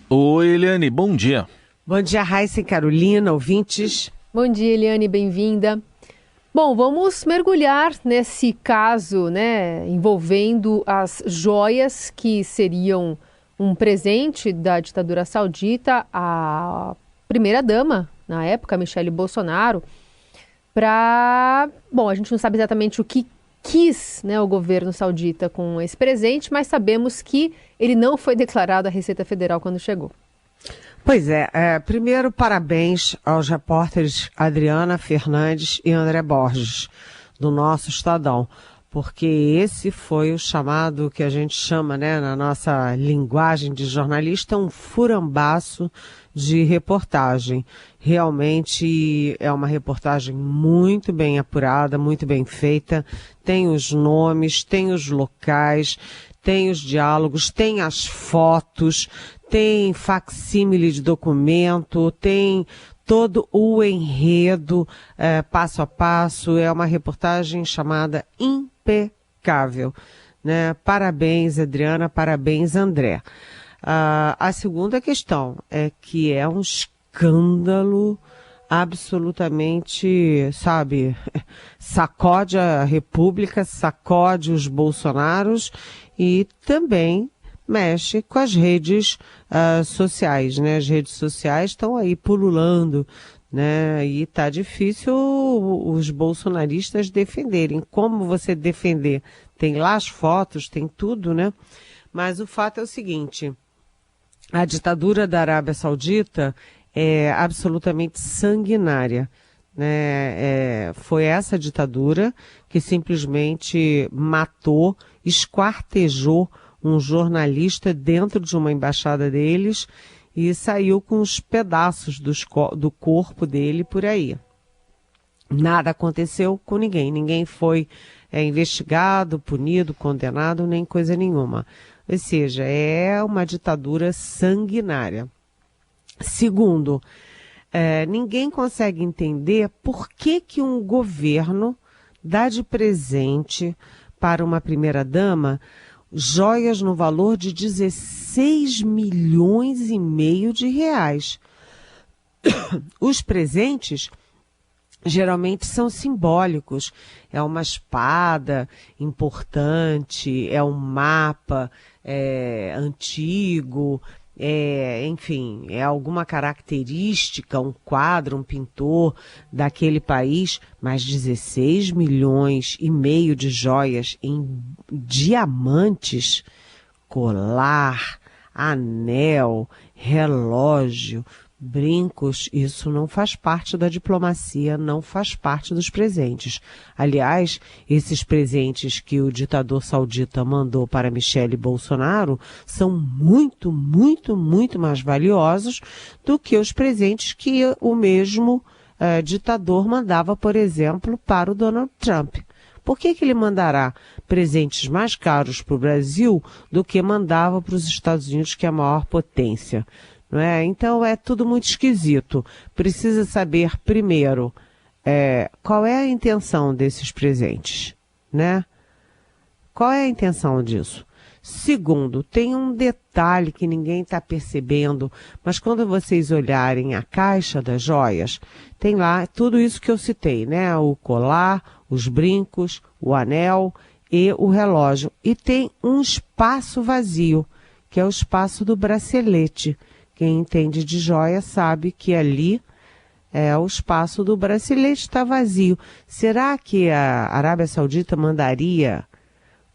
Oi, Eliane, bom dia. Bom dia, Raíssa e Carolina, ouvintes. Bom dia, Eliane, bem-vinda. Bom, vamos mergulhar nesse caso, né, envolvendo as joias que seriam um presente da ditadura saudita à primeira-dama, na época, Michele Bolsonaro, Bom, a gente não sabe exatamente o que quis, né, o governo saudita com esse presente, mas sabemos que ele não foi declarado à Receita Federal quando chegou. Pois é, primeiro parabéns aos repórteres Adriana Fernandes e André Borges, do nosso Estadão, porque esse foi o chamado que a gente chama, né, na nossa linguagem de jornalista, um furambaço de reportagem. Realmente é uma reportagem muito bem apurada, muito bem feita, tem os nomes, tem os locais, tem os diálogos, tem as fotos, tem facsímile de documento, tem todo o enredo, passo a passo. É uma reportagem chamada impecável, né? Parabéns, Adriana, parabéns, André. A segunda questão é que é um escândalo absolutamente, sabe, sacode a República, sacode os Bolsonaros e também mexe com as redes sociais, né? As redes sociais estão aí pululando, né? E tá difícil os bolsonaristas defenderem. Como você defender? Tem lá as fotos, tem tudo, né? Mas o fato é o seguinte, a ditadura da Arábia Saudita é absolutamente sanguinária, né? Foi essa ditadura que simplesmente matou, esquartejou um jornalista dentro de uma embaixada deles e saiu com os pedaços do corpo dele por aí. Nada aconteceu com ninguém, ninguém foi investigado, punido, condenado, nem coisa nenhuma. Ou seja, é uma ditadura sanguinária. Segundo, ninguém consegue entender por que um governo dá de presente para uma primeira-dama joias no valor de 16 milhões e meio de reais. Os presentes geralmente são simbólicos. É uma espada importante, é um mapa antigo, enfim, é alguma característica, um quadro, um pintor daquele país, mas 16 milhões e meio de joias em diamantes, colar, anel, relógio, brincos, isso não faz parte da diplomacia, não faz parte dos presentes. Aliás, esses presentes que o ditador saudita mandou para Michele Bolsonaro são muito, muito, muito mais valiosos do que os presentes que o mesmo ditador mandava, por exemplo, para o Donald Trump. Por que ele mandará presentes mais caros para o Brasil do que mandava para os Estados Unidos, que é a maior potência? Não é? Então é tudo muito esquisito. Precisa saber primeiro qual é a intenção desses presentes, né? Qual é a intenção disso? Segundo, tem um detalhe que ninguém está percebendo, mas quando vocês olharem a caixa das joias, tem lá tudo isso que eu citei, né? O colar, os brincos, o anel e o relógio. E tem um espaço vazio, que é o espaço do bracelete. Quem entende de joia sabe que ali o espaço do bracelete está vazio. Será que a Arábia Saudita mandaria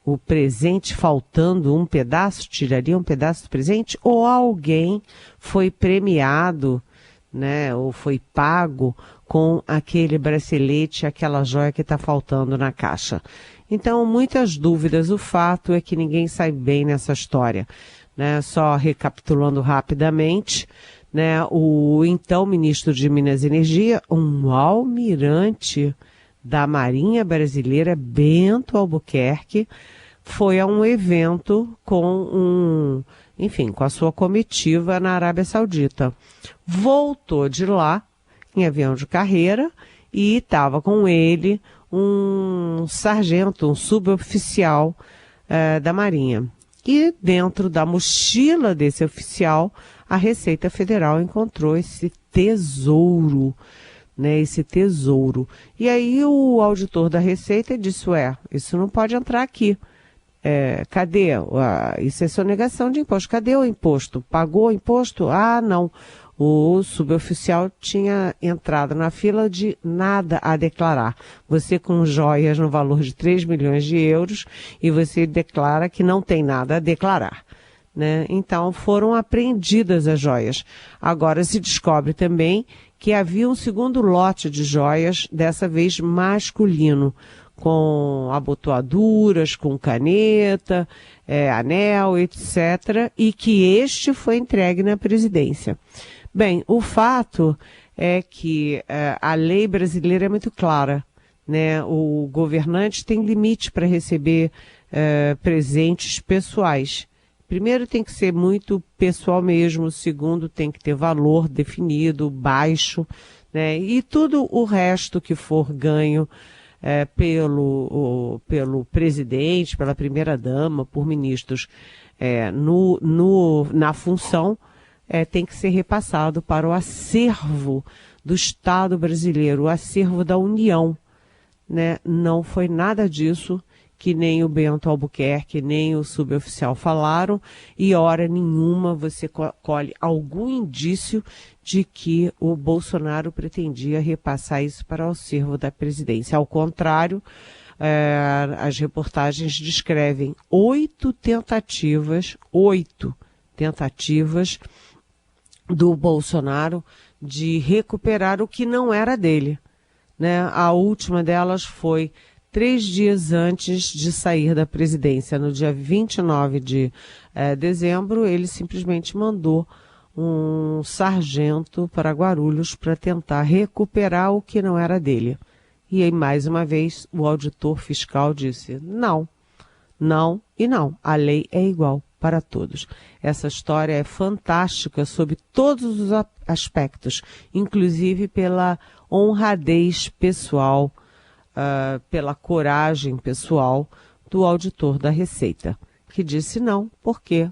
o presente faltando um pedaço, tiraria um pedaço do presente? Ou alguém foi premiado, né, ou foi pago com aquele bracelete, aquela joia que está faltando na caixa? Então, muitas dúvidas. O fato é que ninguém sai bem nessa história. Né, só recapitulando rapidamente, né, o então ministro de Minas e Energia, um almirante da Marinha Brasileira, Bento Albuquerque, foi a um evento com com a sua comitiva na Arábia Saudita. Voltou de lá em avião de carreira e estava com ele um sargento, um suboficial da Marinha. E dentro da mochila desse oficial a Receita Federal encontrou esse tesouro, né, esse tesouro. E aí o auditor da Receita disse, isso não pode entrar aqui. Cadê? Isso é sonegação de imposto. Cadê o imposto? Pagou o imposto? Ah, não. O suboficial tinha entrado na fila de nada a declarar. Você com joias no valor de 3 milhões de euros e você declara que não tem nada a declarar, né? Então foram apreendidas as joias. Agora se descobre também que havia um segundo lote de joias, dessa vez masculino, com abotoaduras, com caneta, anel, etc., e que este foi entregue na presidência. Bem, o fato é que a lei brasileira é muito clara, né? O governante tem limite para receber presentes pessoais. Primeiro, tem que ser muito pessoal mesmo. Segundo, tem que ter valor definido, baixo, né? E tudo o resto que for ganho pelo presidente, pela primeira-dama, por ministros na função, tem que ser repassado para o acervo do Estado brasileiro, o acervo da União, né? Não foi nada disso que nem o Bento Albuquerque, nem o suboficial falaram, e hora nenhuma você colhe algum indício de que o Bolsonaro pretendia repassar isso para o acervo da presidência. Ao contrário, as reportagens descrevem 8 tentativas do Bolsonaro de recuperar o que não era dele, né? A última delas foi 3 dias antes de sair da presidência, no dia 29 de dezembro, ele simplesmente mandou um sargento para Guarulhos para tentar recuperar o que não era dele. E aí, mais uma vez, o auditor fiscal disse, não e não, a lei é igual para todos. Essa história é fantástica sob todos os aspectos, inclusive pela honradez pessoal, pela coragem pessoal do auditor da Receita, que disse não, porque,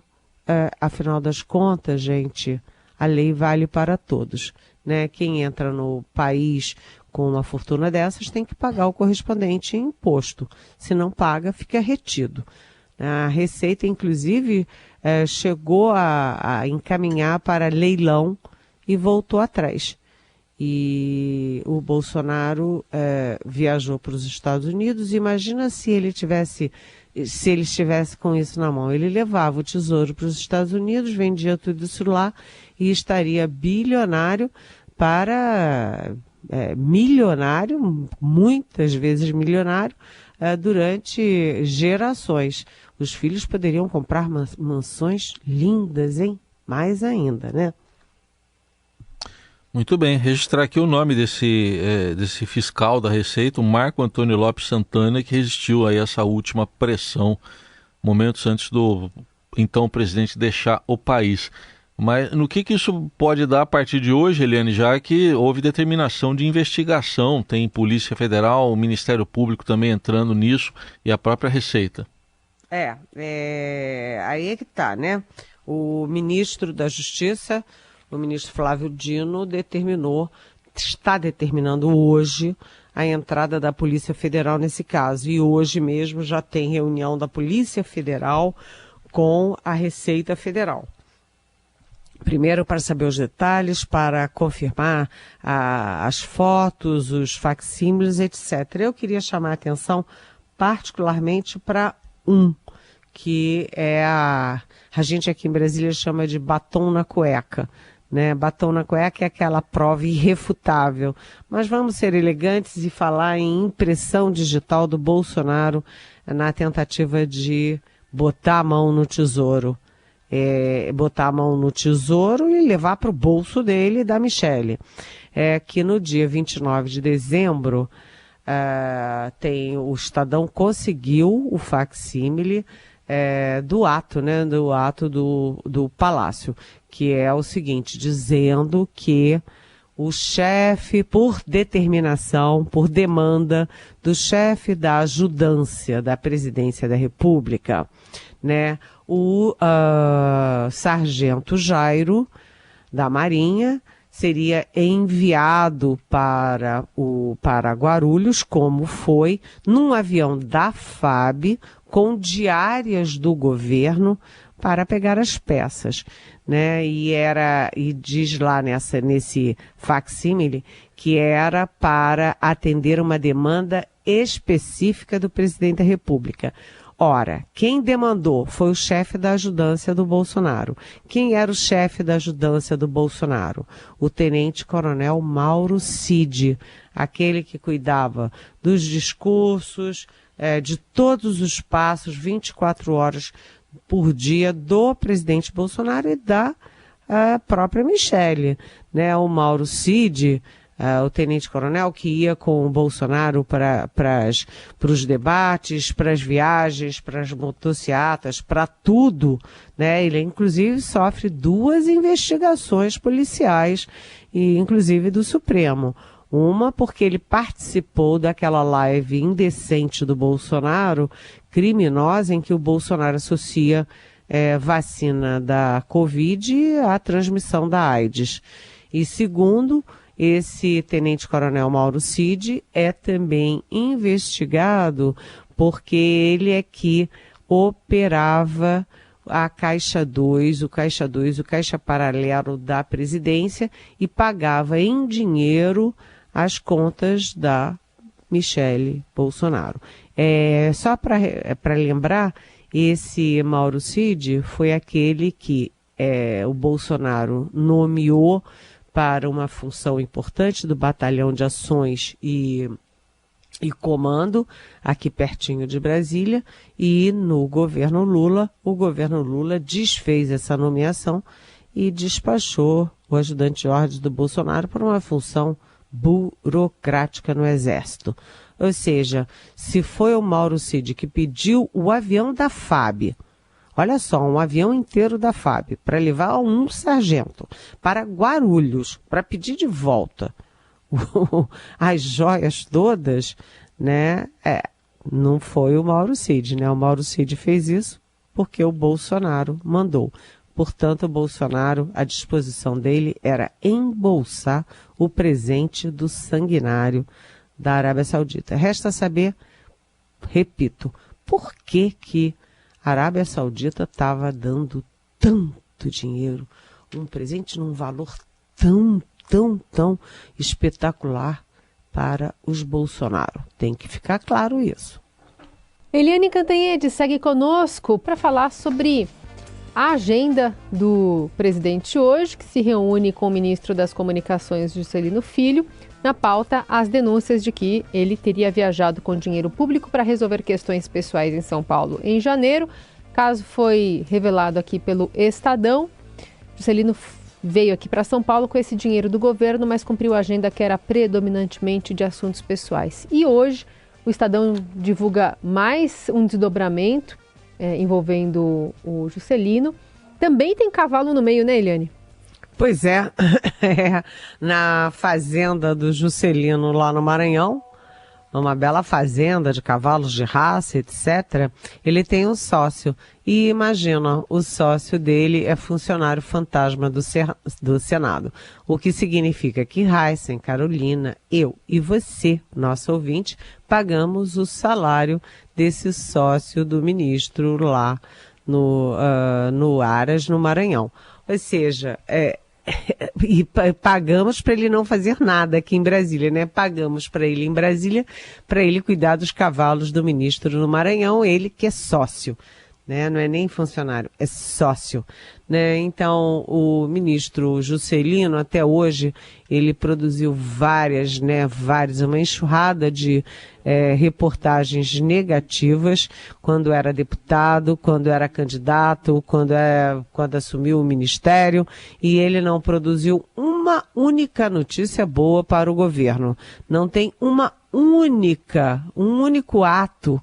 afinal das contas, gente, a lei vale para todos, né? Quem entra no país com uma fortuna dessas tem que pagar o correspondente imposto. Se não paga, fica retido. A Receita, inclusive, chegou a encaminhar para leilão e voltou atrás. E o Bolsonaro viajou para os Estados Unidos. Imagina se ele estivesse com isso na mão. Ele levava o tesouro para os Estados Unidos, vendia tudo isso lá e estaria bilionário para milionário, muitas vezes milionário, durante gerações. Os filhos poderiam comprar mansões lindas, hein? Mais ainda, né? Muito bem, registrar aqui o nome desse fiscal da Receita, o Marco Antônio Lopes Santana, que resistiu a essa última pressão, momentos antes do então presidente deixar o país. Mas no que isso pode dar a partir de hoje, Eliane, já que houve determinação de investigação, tem Polícia Federal, o Ministério Público também entrando nisso e a própria Receita? Aí é que tá, né? O ministro da Justiça, o ministro Flávio Dino, está determinando hoje a entrada da Polícia Federal nesse caso. E hoje mesmo já tem reunião da Polícia Federal com a Receita Federal. Primeiro para saber os detalhes, para confirmar as fotos, os facsímiles, etc. Eu queria chamar a atenção particularmente para que é a gente aqui em Brasília chama de batom na cueca, né? Batom na cueca é aquela prova irrefutável. Mas vamos ser elegantes e falar em impressão digital do Bolsonaro na tentativa de botar a mão no tesouro. Botar a mão no tesouro e levar para o bolso dele e da Michele. Que no dia 29 de dezembro, o Estadão conseguiu o facsímile do ato, né, do Palácio, que é o seguinte, dizendo que o chefe, por determinação, por demanda do chefe da ajudância da Presidência da República, né, o sargento Jairo da Marinha seria enviado para Guarulhos, como foi, num avião da FAB, com diárias do governo, para pegar as peças, né? E diz lá nesse facsímile que era para atender uma demanda específica do presidente da República. Ora, quem demandou foi o chefe da ajudância do Bolsonaro. Quem era o chefe da ajudância do Bolsonaro? O tenente-coronel Mauro Cid, aquele que cuidava dos discursos, de todos os passos, 24 horas por dia, do presidente Bolsonaro e da própria Michele, né? O Mauro Cid, o tenente-coronel que ia com o Bolsonaro para os debates, para as viagens, para as motocicletas, para tudo, né? Ele inclusive sofre 2 investigações policiais, e inclusive do Supremo. Uma porque ele participou daquela live indecente do Bolsonaro, criminosa, em que o Bolsonaro associa vacina da Covid à transmissão da AIDS. E segundo, esse tenente-coronel Mauro Cid é também investigado porque ele é que operava a Caixa 2, o Caixa Paralelo da Presidência, e pagava em dinheiro as contas da Michele Bolsonaro. Só para lembrar, esse Mauro Cid foi aquele que o Bolsonaro nomeou para uma função importante do Batalhão de Ações e Comando, aqui pertinho de Brasília, e no governo Lula, o governo Lula desfez essa nomeação e despachou o ajudante de ordens do Bolsonaro para uma função burocrática no Exército. Ou seja, se foi o Mauro Cid que pediu o avião da FAB, olha só, um avião inteiro da FAB, para levar um sargento para Guarulhos, para pedir de volta as joias todas, né? Não foi o Mauro Cid, né? O Mauro Cid fez isso porque o Bolsonaro mandou. Portanto, o Bolsonaro, a disposição dele era embolsar o presente do sanguinário da Arábia Saudita. Resta saber, repito, por que a Arábia Saudita estava dando tanto dinheiro, um presente num valor tão espetacular para os Bolsonaro. Tem que ficar claro isso. Eliane Cantanhede segue conosco para falar sobre a agenda do presidente hoje, que se reúne com o ministro das Comunicações, Juscelino Filho. Na pauta, as denúncias de que ele teria viajado com dinheiro público para resolver questões pessoais em São Paulo em janeiro. O caso foi revelado aqui pelo Estadão. Juscelino veio aqui para São Paulo com esse dinheiro do governo, mas cumpriu a agenda que era predominantemente de assuntos pessoais. E hoje, o Estadão divulga mais um desdobramento envolvendo o Juscelino. Também tem cavalo no meio, né, Eliane? Pois é, na fazenda do Juscelino lá no Maranhão, uma bela fazenda de cavalos de raça, etc., ele tem um sócio. E imagina, o sócio dele é funcionário fantasma do Senado. O que significa que Heisen, Carolina, eu e você, nosso ouvinte, pagamos o salário desse sócio do ministro lá no Aras, no Maranhão. Ou seja, e pagamos para ele não fazer nada aqui em Brasília, né? Pagamos para ele em Brasília, para ele cuidar dos cavalos do ministro no Maranhão, ele que é sócio, né? Não é nem funcionário, é sócio, né? Então, o ministro Juscelino, até hoje, ele produziu uma enxurrada de reportagens negativas quando era deputado, quando era candidato, quando assumiu o ministério, e ele não produziu uma única notícia boa para o governo. Não tem um único ato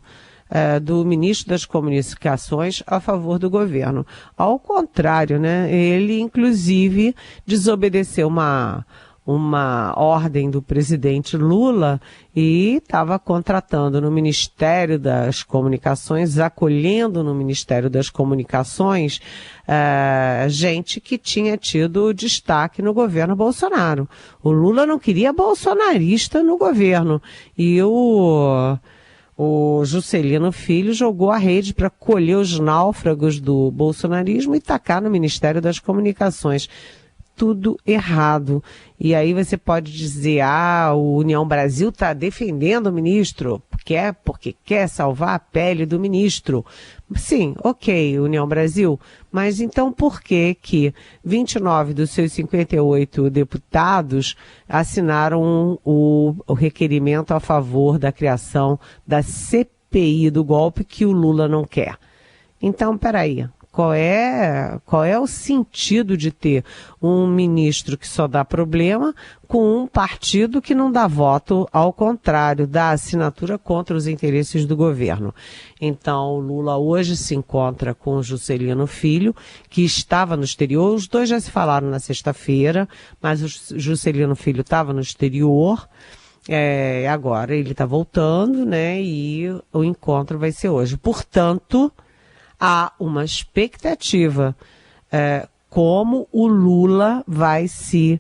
do ministro das Comunicações a favor do governo. Ao contrário, né? Ele, inclusive, desobedeceu uma uma ordem do presidente Lula e estava contratando no Ministério das Comunicações, acolhendo no Ministério das Comunicações, gente que tinha tido destaque no governo Bolsonaro. O Lula não queria bolsonarista no governo e o Juscelino Filho jogou a rede para colher os náufragos do bolsonarismo e tacar no Ministério das Comunicações. Tudo errado. E aí você pode dizer, o União Brasil está defendendo o ministro, porque quer salvar a pele do ministro. Sim, ok, União Brasil, mas então por que 29 dos seus 58 deputados assinaram o requerimento a favor da criação da CPI do golpe que o Lula não quer? Então, peraí. Qual é o sentido de ter um ministro que só dá problema com um partido que não dá voto, ao contrário, dá assinatura contra os interesses do governo? Então, o Lula hoje se encontra com o Juscelino Filho, que estava no exterior. Os dois já se falaram na sexta-feira, mas o Juscelino Filho estava no exterior. Agora ele está voltando, né? E o encontro vai ser hoje. Portanto, há uma expectativa como o Lula vai se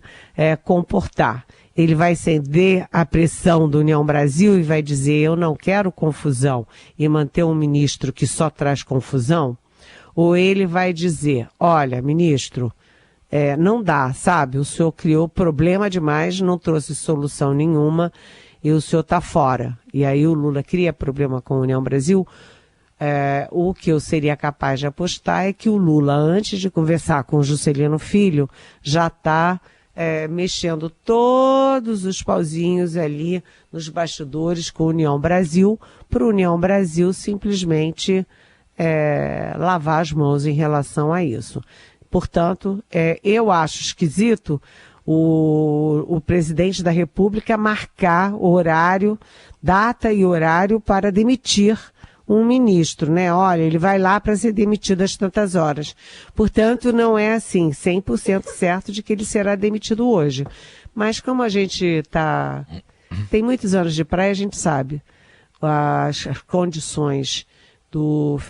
comportar. Ele vai ceder à pressão da União Brasil e vai dizer, eu não quero confusão, e manter um ministro que só traz confusão? Ou ele vai dizer, olha, ministro, não dá, sabe? O senhor criou problema demais, não trouxe solução nenhuma e o senhor está fora. E aí o Lula cria problema com a União Brasil. O que eu seria capaz de apostar é que o Lula, antes de conversar com o Juscelino Filho, já está mexendo todos os pauzinhos ali nos bastidores com a União Brasil, para a União Brasil simplesmente lavar as mãos em relação a isso. Portanto, eu acho esquisito o presidente da República marcar horário, data e horário para demitir um ministro, né? Olha, ele vai lá para ser demitido às tantas horas. Portanto, não é assim, 100% certo de que ele será demitido hoje. Mas como a gente tem muitos anos de praia, a gente sabe as condições do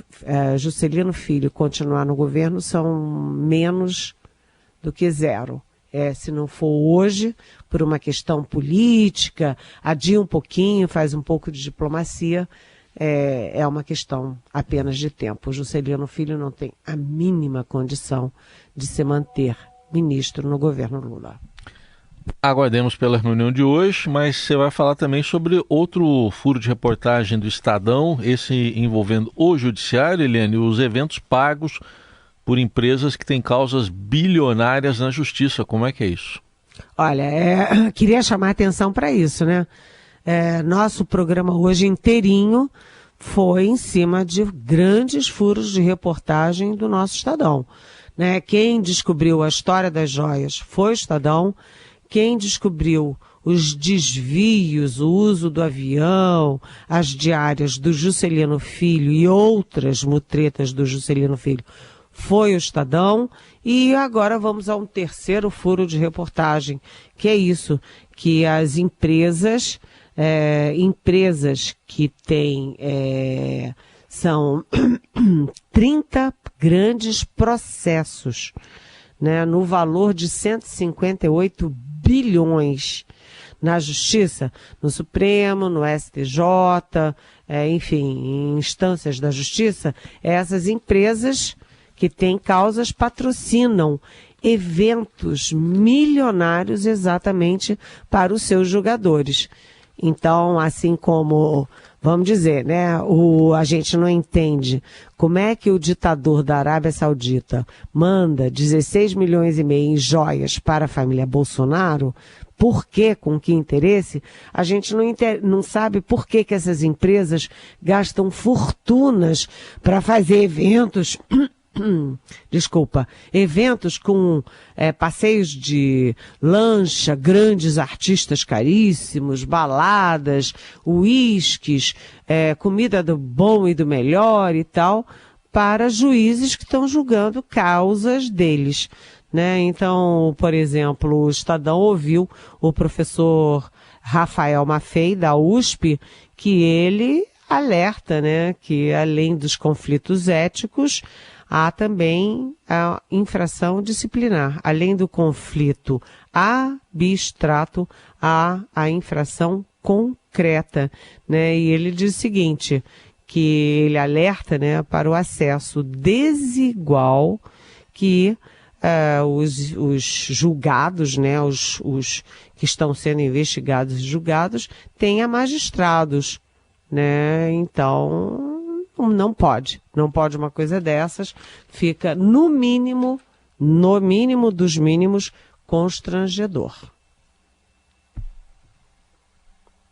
Juscelino Filho continuar no governo são menos do que zero. Se não for hoje, por uma questão política, adia um pouquinho, faz um pouco de diplomacia, é uma questão apenas de tempo. O Juscelino Filho não tem a mínima condição de se manter ministro no governo Lula. Aguardemos pela reunião de hoje, mas você vai falar também sobre outro furo de reportagem do Estadão, esse envolvendo o judiciário, Eliane, os eventos pagos por empresas que têm causas bilionárias na justiça. Como é que é isso? Olha, queria chamar a atenção para isso, né? Nosso programa hoje inteirinho foi em cima de grandes furos de reportagem do nosso Estadão, né? Quem descobriu a história das joias foi o Estadão. Quem descobriu os desvios, o uso do avião, as diárias do Juscelino Filho e outras mutretas do Juscelino Filho foi o Estadão. E agora vamos a um terceiro furo de reportagem, que é isso, que as empresas que têm, são 30 grandes processos, né, no valor de 158 bilhões na Justiça, no Supremo, no STJ, enfim, em instâncias da Justiça. Essas empresas que têm causas patrocinam eventos milionários exatamente para os seus jogadores. Então, assim como, vamos dizer, né, a gente não entende como é que o ditador da Arábia Saudita manda 16 milhões e meio em joias para a família Bolsonaro, por quê, com que interesse, a gente não sabe por que essas empresas gastam fortunas para fazer eventos eventos com passeios de lancha, grandes artistas caríssimos, baladas, uísques, comida do bom e do melhor e tal, para juízes que estão julgando causas deles, né? Então, por exemplo, o Estadão ouviu o professor Rafael Maffei, da USP, que ele alerta, né, que além dos conflitos éticos, há também a infração disciplinar. Além do conflito abstrato, há a infração concreta, né? E ele diz o seguinte, que ele alerta, né, para o acesso desigual que os julgados, né, os que estão sendo investigados e julgados, têm a magistrados, né? Então, não pode uma coisa dessas, fica no mínimo dos mínimos, constrangedor.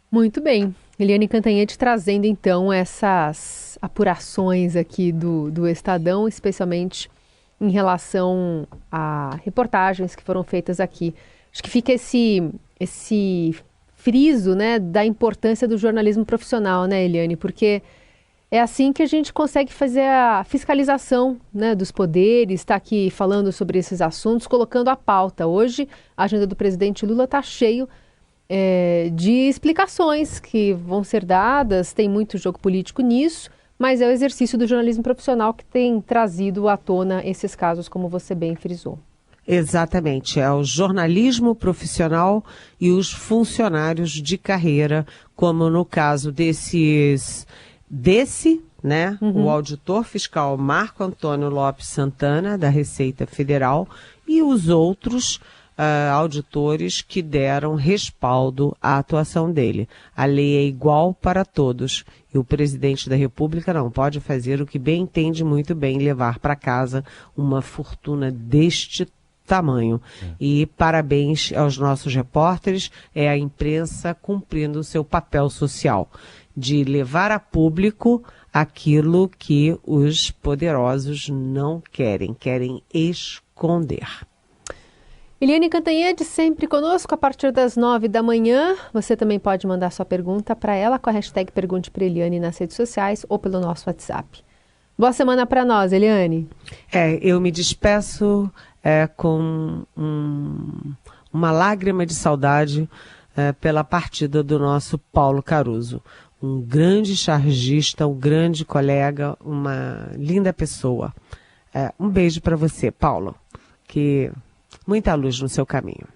Muito bem. Eliane Cantanhede trazendo, então, essas apurações aqui do Estadão, especialmente em relação a reportagens que foram feitas aqui. Acho que fica esse friso, né, da importância do jornalismo profissional, né, Eliane? Porque é assim que a gente consegue fazer a fiscalização, né, dos poderes, está aqui falando sobre esses assuntos, colocando a pauta. Hoje, a agenda do presidente Lula está cheio de explicações que vão ser dadas, tem muito jogo político nisso, mas é o exercício do jornalismo profissional que tem trazido à tona esses casos, como você bem frisou. Exatamente, é o jornalismo profissional e os funcionários de carreira, como no caso né, o auditor fiscal Marco Antônio Lopes Santana, da Receita Federal, e os outros auditores que deram respaldo à atuação dele. A lei é igual para todos e o presidente da República não pode fazer o que bem entende muito bem, levar para casa uma fortuna deste tamanho. E parabéns aos nossos repórteres, é a imprensa cumprindo o seu papel social, de levar a público aquilo que os poderosos não querem esconder. Eliane Cantanhede sempre conosco a partir das 9 da manhã. Você também pode mandar sua pergunta para ela com a hashtag Pergunte para Eliane nas redes sociais ou pelo nosso WhatsApp. Boa semana para nós, Eliane. Eu me despeço com uma lágrima de saudade pela partida do nosso Paulo Caruso. Um grande chargista, um grande colega, uma linda pessoa. Um beijo para você, Paulo. Que muita luz no seu caminho.